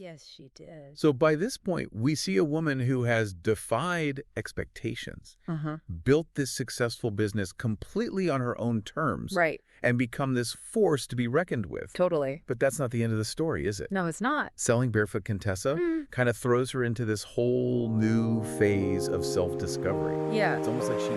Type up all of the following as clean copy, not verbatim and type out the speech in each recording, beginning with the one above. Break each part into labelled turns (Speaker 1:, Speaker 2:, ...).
Speaker 1: Yes, she did.
Speaker 2: So by this point, we see a woman who has defied expectations, built this successful business completely on her own terms,
Speaker 1: Right.
Speaker 2: and become this force to be reckoned with.
Speaker 1: Totally.
Speaker 2: But that's not the end of the story, is it?
Speaker 1: No, it's not.
Speaker 2: Selling Barefoot Contessa kind of throws her into this whole new phase of self-discovery.
Speaker 1: Yeah.
Speaker 2: It's almost like she...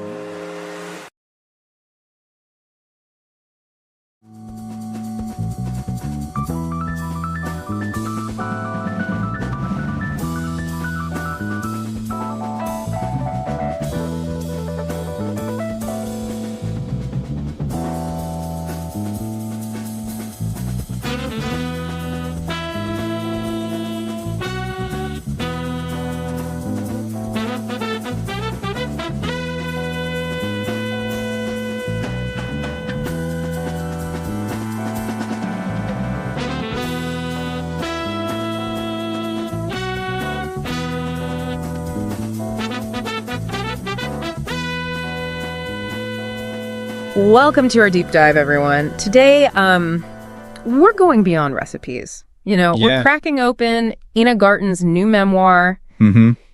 Speaker 1: Welcome to our deep dive, everyone. Today, we're going beyond recipes. We're cracking open Ina Garten's new memoir,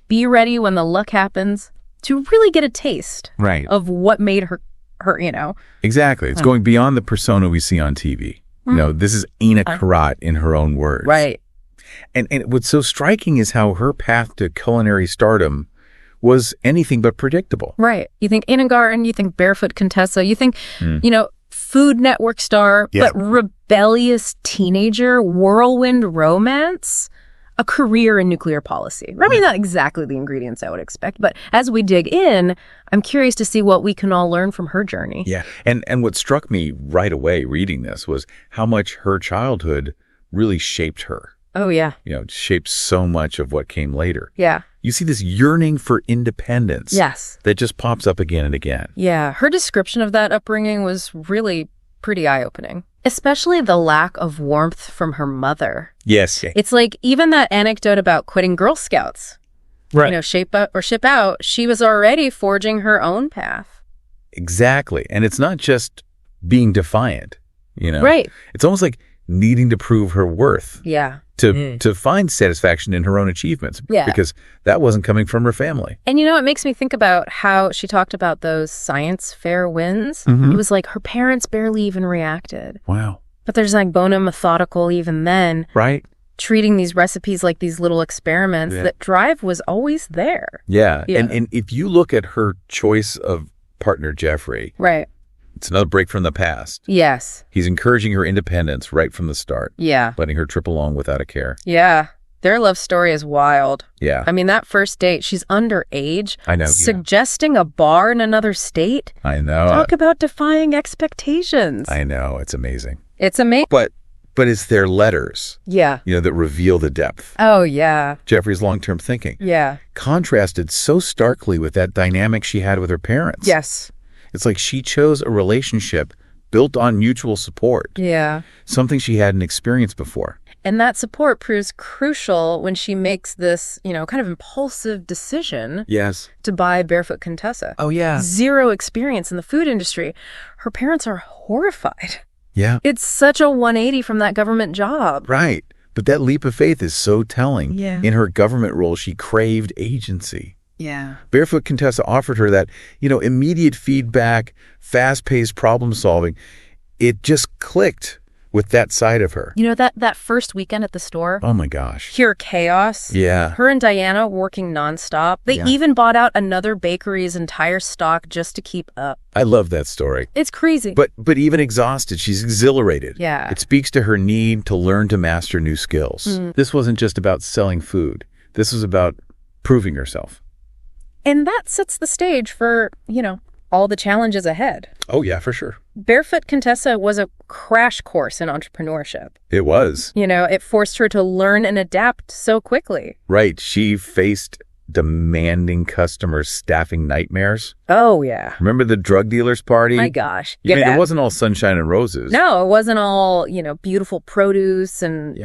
Speaker 1: Be Ready When the Luck Happens, to really get a taste of what made her.
Speaker 2: Exactly. It's going beyond the persona we see on TV. This is Ina Garten in her own words.
Speaker 1: Right.
Speaker 2: And what's so striking is how her path to culinary stardom was anything but predictable.
Speaker 1: Right. You think Ina Garten, you think Barefoot Contessa, you think, Food Network star, but rebellious teenager, whirlwind romance, a career in nuclear policy. I mean, not exactly the ingredients I would expect, but as we dig in, I'm curious to see what we can all learn from her journey.
Speaker 2: Yeah. And what struck me right away reading this was how much her childhood really shaped her.
Speaker 1: Oh, yeah.
Speaker 2: Shaped so much of what came later.
Speaker 1: Yeah.
Speaker 2: You see this yearning for independence.
Speaker 1: Yes.
Speaker 2: That just pops up again and again.
Speaker 1: Yeah. Her description of that upbringing was really pretty eye-opening, especially the lack of warmth from her mother.
Speaker 2: Yes.
Speaker 1: It's like even that anecdote about quitting Girl Scouts.
Speaker 2: Right.
Speaker 1: Shape up or ship out. She was already forging her own path.
Speaker 2: Exactly. And it's not just being defiant,
Speaker 1: Right.
Speaker 2: It's almost like needing to prove her worth.
Speaker 1: Yeah.
Speaker 2: To find satisfaction in her own achievements.
Speaker 1: Yeah.
Speaker 2: Because that wasn't coming from her family.
Speaker 1: And it makes me think about how she talked about those science fair wins. It was like her parents barely even reacted.
Speaker 2: Wow.
Speaker 1: But there's like Bona methodical even then.
Speaker 2: Right.
Speaker 1: Treating these recipes like these little experiments. That drive was always there.
Speaker 2: Yeah. And if you look at her choice of partner, Jeffrey.
Speaker 1: Right.
Speaker 2: It's another break from the past.
Speaker 1: Yes.
Speaker 2: He's encouraging her independence right from the start.
Speaker 1: Yeah.
Speaker 2: Letting her trip along without a care.
Speaker 1: Yeah. Their love story is wild.
Speaker 2: Yeah.
Speaker 1: I mean, that first date, she's underage.
Speaker 2: I know.
Speaker 1: Suggesting a bar in another state.
Speaker 2: I know.
Speaker 1: Talk about defying expectations.
Speaker 2: I know. It's amazing.
Speaker 1: It's amazing.
Speaker 2: But it's their letters.
Speaker 1: Yeah.
Speaker 2: That reveal the depth.
Speaker 1: Oh, yeah.
Speaker 2: Jeffrey's long-term thinking.
Speaker 1: Yeah.
Speaker 2: Contrasted so starkly with that dynamic she had with her parents.
Speaker 1: Yes.
Speaker 2: It's like she chose a relationship built on mutual support.
Speaker 1: Yeah.
Speaker 2: Something she hadn't experienced before.
Speaker 1: And that support proves crucial when she makes this, kind of impulsive decision.
Speaker 2: Yes.
Speaker 1: To buy Barefoot Contessa.
Speaker 2: Oh, yeah.
Speaker 1: Zero experience in the food industry. Her parents are horrified.
Speaker 2: Yeah.
Speaker 1: It's such a 180 from that government job.
Speaker 2: Right. But that leap of faith is so telling.
Speaker 1: Yeah.
Speaker 2: In her government role, she craved agency.
Speaker 1: Yeah.
Speaker 2: Barefoot Contessa offered her that, immediate feedback, fast-paced problem solving. It just clicked with that side of her.
Speaker 1: That first weekend at the store?
Speaker 2: Oh my gosh.
Speaker 1: Pure chaos.
Speaker 2: Yeah.
Speaker 1: Her and Diana working nonstop. They even bought out another bakery's entire stock just to keep up.
Speaker 2: I love that story.
Speaker 1: It's crazy.
Speaker 2: But even exhausted, she's exhilarated.
Speaker 1: Yeah.
Speaker 2: It speaks to her need to learn to master new skills. This wasn't just about selling food. This was about proving herself.
Speaker 1: And that sets the stage for, all the challenges ahead.
Speaker 2: Oh, yeah, for sure.
Speaker 1: Barefoot Contessa was a crash course in entrepreneurship.
Speaker 2: It was.
Speaker 1: It forced her to learn and adapt so quickly.
Speaker 2: Right. She faced demanding customers, staffing nightmares.
Speaker 1: Oh, yeah.
Speaker 2: Remember the drug dealer's party?
Speaker 1: My gosh.
Speaker 2: I mean, it wasn't all sunshine and roses.
Speaker 1: No, it wasn't all, beautiful produce and,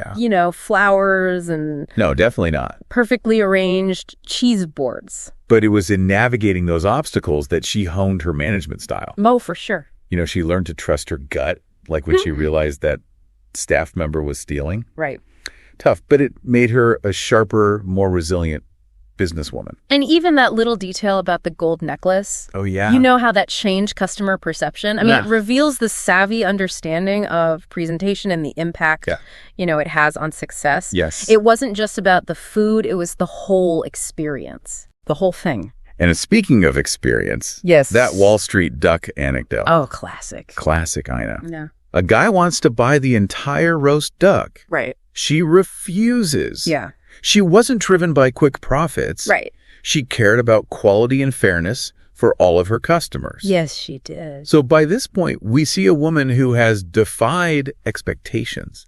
Speaker 1: flowers and...
Speaker 2: No, definitely not.
Speaker 1: Perfectly arranged cheese boards.
Speaker 2: But it was in navigating those obstacles that she honed her management style.
Speaker 1: Oh, for sure.
Speaker 2: She learned to trust her gut, like when she realized that staff member was stealing.
Speaker 1: Right.
Speaker 2: tough, but it made her a sharper, more resilient businesswoman.
Speaker 1: And even that little detail about the gold necklace.
Speaker 2: Oh, yeah.
Speaker 1: You know how that changed customer perception? I mean, it reveals the savvy understanding of presentation and the impact, it has on success.
Speaker 2: Yes.
Speaker 1: It wasn't just about the food. It was the whole experience, the whole thing.
Speaker 2: And speaking of experience, that Wall Street duck anecdote.
Speaker 1: Oh, classic.
Speaker 2: Classic, Ina.
Speaker 1: Yeah.
Speaker 2: A guy wants to buy the entire roast duck.
Speaker 1: Right.
Speaker 2: She refuses.
Speaker 1: Yeah.
Speaker 2: She wasn't driven by quick profits.
Speaker 1: Right.
Speaker 2: She cared about quality and fairness for all of her customers.
Speaker 1: Yes, she did.
Speaker 2: So by this point, we see a woman who has defied expectations,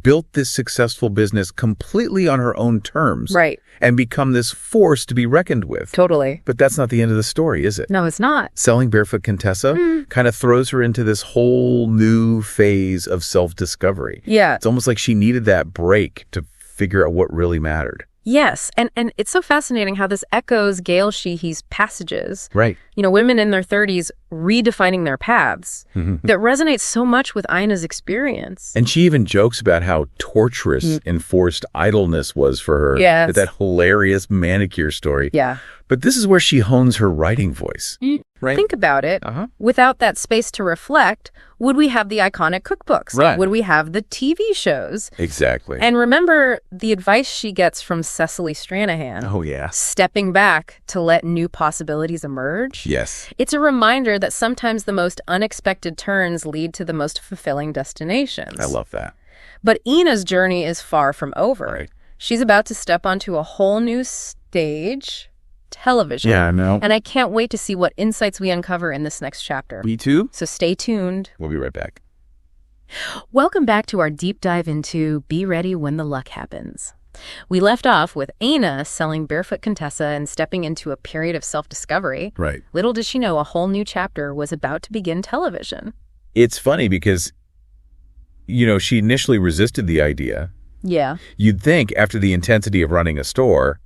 Speaker 2: built this successful business completely on her own terms, and become this force to be reckoned with.
Speaker 1: Totally.
Speaker 2: But that's not the end of the story, is it?
Speaker 1: No, it's not.
Speaker 2: Selling Barefoot Contessa kind of throws her into this whole new phase of self-discovery. Yeah. It's almost like she needed that break to figure out what really mattered.
Speaker 1: Yes, and it's so fascinating how this echoes Gail Sheehy's passages.
Speaker 2: Right.
Speaker 1: Women in their 30s redefining their paths. That resonates so much with Ina's experience.
Speaker 2: And she even jokes about how torturous enforced idleness was for her.
Speaker 1: Yes.
Speaker 2: That hilarious manicure story.
Speaker 1: Yeah.
Speaker 2: But this is where she hones her writing voice. Right?
Speaker 1: Think about it. Without that space to reflect, would we have the iconic cookbooks?
Speaker 2: Right.
Speaker 1: Would we have the TV shows?
Speaker 2: Exactly.
Speaker 1: And remember the advice she gets from Cecily Stranahan.
Speaker 2: Oh, yeah.
Speaker 1: Stepping back to let new possibilities emerge.
Speaker 2: Yes.
Speaker 1: It's a reminder that sometimes the most unexpected turns lead to the most fulfilling destinations.
Speaker 2: I love that.
Speaker 1: But Ina's journey is far from over.
Speaker 2: Right.
Speaker 1: She's about to step onto a whole new stage. Television.
Speaker 2: Yeah, I know.
Speaker 1: And I can't wait to see what insights we uncover in this next chapter.
Speaker 2: Me too.
Speaker 1: So stay tuned.
Speaker 2: We'll be right back.
Speaker 1: Welcome back to our deep dive into Be Ready When the Luck Happens. We left off with Ina selling Barefoot Contessa and stepping into a period of self-discovery.
Speaker 2: Right.
Speaker 1: Little did she know a whole new chapter was about to begin television.
Speaker 2: It's funny because, she initially resisted the idea.
Speaker 1: Yeah.
Speaker 2: You'd think after the intensity of running a store,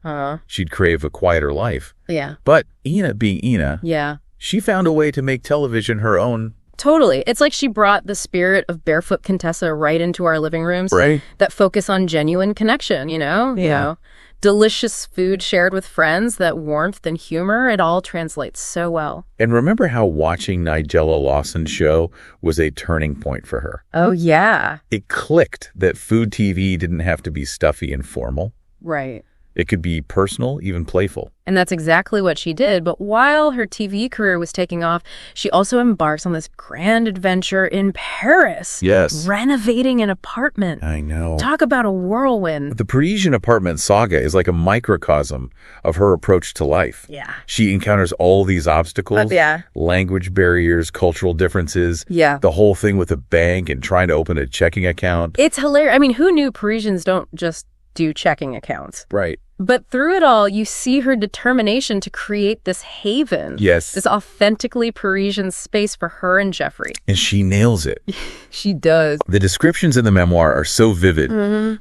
Speaker 2: she'd crave a quieter life.
Speaker 1: Yeah.
Speaker 2: But Ina, being Ina, she found a way to make television her own.
Speaker 1: Totally. It's like she brought the spirit of Barefoot Contessa right into our living rooms.
Speaker 2: Right.
Speaker 1: That focus on genuine connection,
Speaker 2: Yeah.
Speaker 1: Delicious food shared with friends, that warmth and humor, it all translates so well.
Speaker 2: And remember how watching Nigella Lawson's show was a turning point for her?
Speaker 1: Oh, yeah.
Speaker 2: It clicked that food TV didn't have to be stuffy and formal.
Speaker 1: Right.
Speaker 2: It could be personal, even playful.
Speaker 1: And that's exactly what she did. But while her TV career was taking off, she also embarks on this grand adventure in Paris.
Speaker 2: Yes.
Speaker 1: Renovating an apartment.
Speaker 2: I know.
Speaker 1: Talk about a whirlwind.
Speaker 2: The Parisian apartment saga is like a microcosm of her approach to life.
Speaker 1: Yeah.
Speaker 2: She encounters all these obstacles. Language barriers, cultural differences.
Speaker 1: Yeah.
Speaker 2: The whole thing with a bank and trying to open a checking account.
Speaker 1: It's hilarious. I mean, who knew Parisians don't just do checking accounts?
Speaker 2: Right.
Speaker 1: But through it all, you see her determination to create this haven.
Speaker 2: Yes.
Speaker 1: This authentically Parisian space for her and Jeffrey.
Speaker 2: And she nails it.
Speaker 1: She does.
Speaker 2: The descriptions in the memoir are so vivid.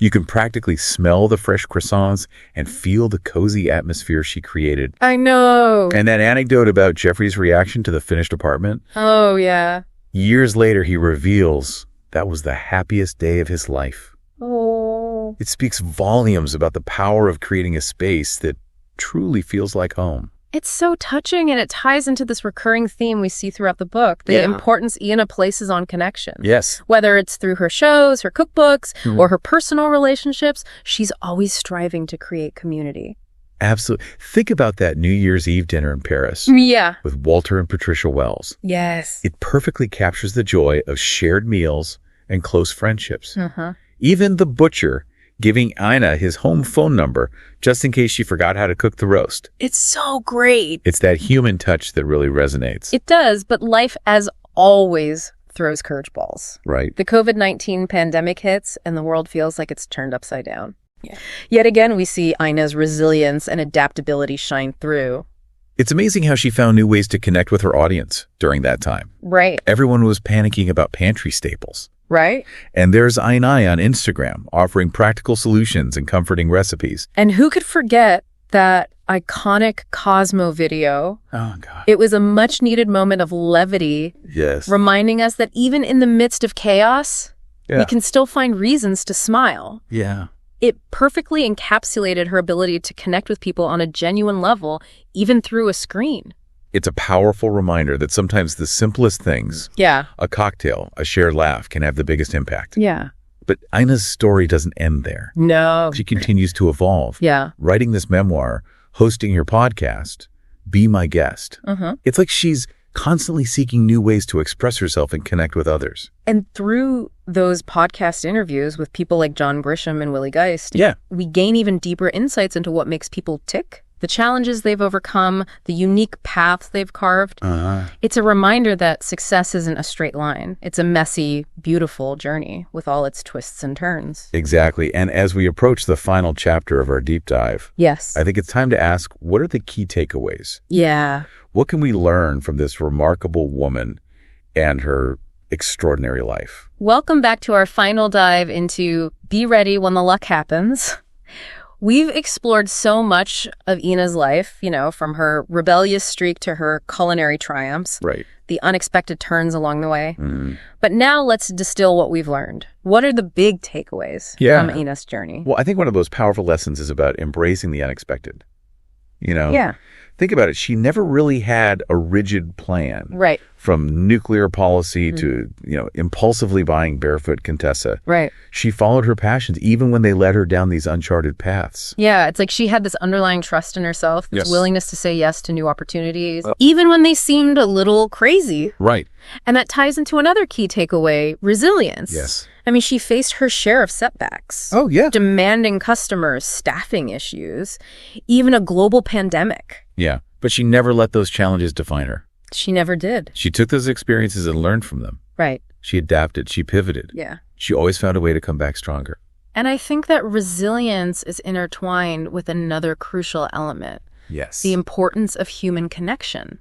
Speaker 2: You can practically smell the fresh croissants and feel the cozy atmosphere she created.
Speaker 1: I know.
Speaker 2: And that anecdote about Jeffrey's reaction to the finished apartment?
Speaker 1: Oh, yeah.
Speaker 2: Years later, he reveals that was the happiest day of his life.
Speaker 1: Oh.
Speaker 2: It speaks volumes about the power of creating a space that truly feels like home.
Speaker 1: It's so touching, and it ties into this recurring theme we see throughout the book, the importance Ina places on connection.
Speaker 2: Yes.
Speaker 1: Whether it's through her shows, her cookbooks, or her personal relationships, she's always striving to create community.
Speaker 2: Absolutely. Think about that New Year's Eve dinner in Paris.
Speaker 1: Yeah.
Speaker 2: With Walter and Patricia Wells.
Speaker 1: Yes.
Speaker 2: It perfectly captures the joy of shared meals and close friendships. Even the butcher giving Ina his home phone number just in case she forgot how to cook the roast.
Speaker 1: It's so great.
Speaker 2: It's that human touch that really resonates.
Speaker 1: It does, but life, as always, throws curveballs.
Speaker 2: Right.
Speaker 1: The COVID-19 pandemic hits, and the world feels like it's turned upside down. Yeah. Yet again, we see Ina's resilience and adaptability shine through.
Speaker 2: It's amazing how she found new ways to connect with her audience during that time.
Speaker 1: Right.
Speaker 2: Everyone was panicking about pantry staples.
Speaker 1: Right.
Speaker 2: And there's Ina on Instagram offering practical solutions and comforting recipes.
Speaker 1: And who could forget that iconic Cosmo video?
Speaker 2: Oh, God.
Speaker 1: It was a much-needed moment of levity.
Speaker 2: Yes.
Speaker 1: Reminding us that even in the midst of chaos, we can still find reasons to smile.
Speaker 2: Yeah.
Speaker 1: It perfectly encapsulated her ability to connect with people on a genuine level, even through a screen.
Speaker 2: It's a powerful reminder that sometimes the simplest things, a cocktail, a shared laugh, can have the biggest impact.
Speaker 1: Yeah.
Speaker 2: But Ina's story doesn't end there.
Speaker 1: No.
Speaker 2: She continues to evolve.
Speaker 1: Yeah.
Speaker 2: Writing this memoir, hosting her podcast, Be My Guest. It's like she's constantly seeking new ways to express herself and connect with others.
Speaker 1: And through those podcast interviews with people like John Grisham and Willie Geist, we gain even deeper insights into what makes people tick, the challenges they've overcome, the unique paths they've carved. It's a reminder that success isn't a straight line. It's a messy, beautiful journey with all its twists and turns.
Speaker 2: Exactly. And as we approach the final chapter of our deep dive, I think it's time to ask, what are the key takeaways? What can we learn from this remarkable woman and her extraordinary life?
Speaker 1: Welcome back to our final dive into Be Ready When the Luck Happens. We've explored so much of Ina's life, from her rebellious streak to her culinary triumphs, the unexpected turns along the way. But now let's distill what we've learned. What are the big takeaways from Ina's journey?
Speaker 2: Well, I think one of those powerful lessons is about embracing the unexpected. Think about it. She never really had a rigid plan. From nuclear policy to, impulsively buying Barefoot Contessa. She followed her passions even when they led her down these uncharted paths.
Speaker 1: It's like she had this underlying trust in herself, this willingness to say yes to new opportunities, even when they seemed a little crazy. And that ties into another key takeaway, resilience. I mean, she faced her share of setbacks. Demanding customers, staffing issues, even a global pandemic.
Speaker 2: But she never let those challenges define her.
Speaker 1: She never did.
Speaker 2: She took those experiences and learned from them. She adapted. She pivoted. She always found a way to come back stronger.
Speaker 1: And I think that resilience is intertwined with another crucial element. The importance of human connection.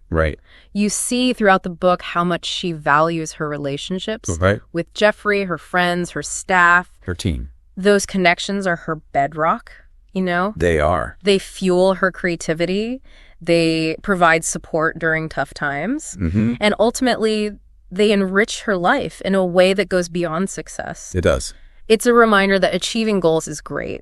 Speaker 1: You see throughout the book how much she values her relationships with Jeffrey, her friends, her staff.
Speaker 2: Her team.
Speaker 1: Those connections are her bedrock,
Speaker 2: They are.
Speaker 1: They fuel her creativity. They provide support during tough times. And ultimately, they enrich her life in a way that goes beyond success.
Speaker 2: It does.
Speaker 1: It's a reminder that achieving goals is great.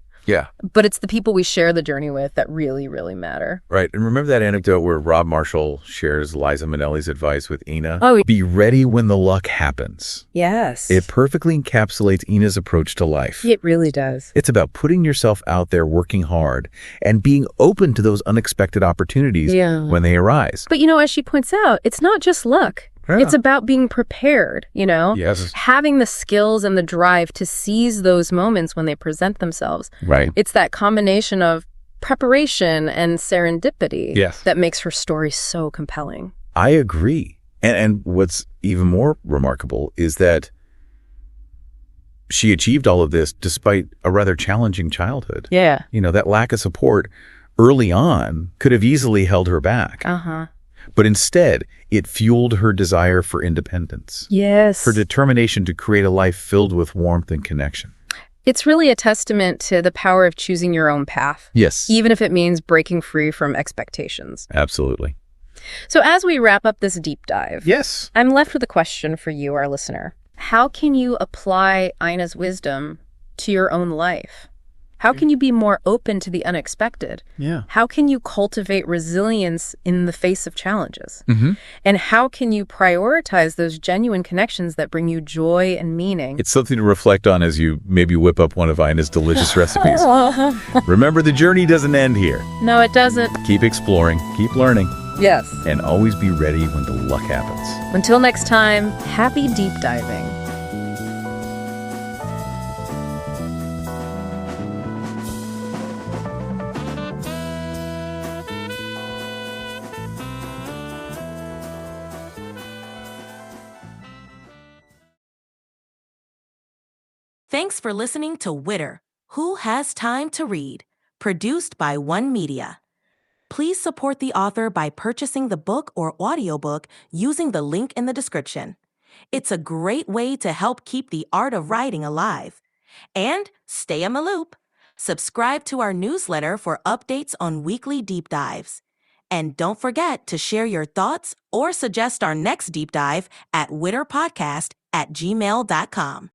Speaker 1: But it's the people we share the journey with that really, really matter.
Speaker 2: And remember that anecdote where Rob Marshall shares Liza Minnelli's advice with Ina? Be ready when the luck happens. It perfectly encapsulates Ina's approach to life.
Speaker 1: It really does.
Speaker 2: It's about putting yourself out there, working hard, and being open to those unexpected opportunities when they arise.
Speaker 1: But, as she points out, it's not just luck. It's about being prepared, having the skills and the drive to seize those moments when they present themselves. It's that combination of preparation and serendipity that makes her story so compelling.
Speaker 2: I agree. And what's even more remarkable is that she achieved all of this despite a rather challenging childhood. That lack of support early on could have easily held her back. But instead, it fueled her desire for independence. Her determination to create a life filled with warmth and connection.
Speaker 1: It's really a testament to the power of choosing your own path. Even if it means breaking free from expectations.
Speaker 2: Absolutely.
Speaker 1: So as we wrap up this deep dive, I'm left with a question for you, our listener. How can you apply Ina's wisdom to your own life? How can you be more open to the unexpected? How can you cultivate resilience in the face of challenges? And how can you prioritize those genuine connections that bring you joy and meaning?
Speaker 2: It's something to reflect on as you maybe whip up one of Ina's delicious recipes. Remember, the journey doesn't end here.
Speaker 1: No, it doesn't.
Speaker 2: Keep exploring, keep learning.
Speaker 1: Yes.
Speaker 2: And always be ready when the luck happens.
Speaker 1: Until next time, happy deep diving.
Speaker 3: Thanks for listening to whttr, Who Has Time to Read, produced by One Media. Please support the author by purchasing the book or audiobook using the link in the description. It's a great way to help keep the art of writing alive. And stay in the loop. Subscribe to our newsletter for updates on weekly deep dives. And don't forget to share your thoughts or suggest our next deep dive at whttr podcast@gmail.com.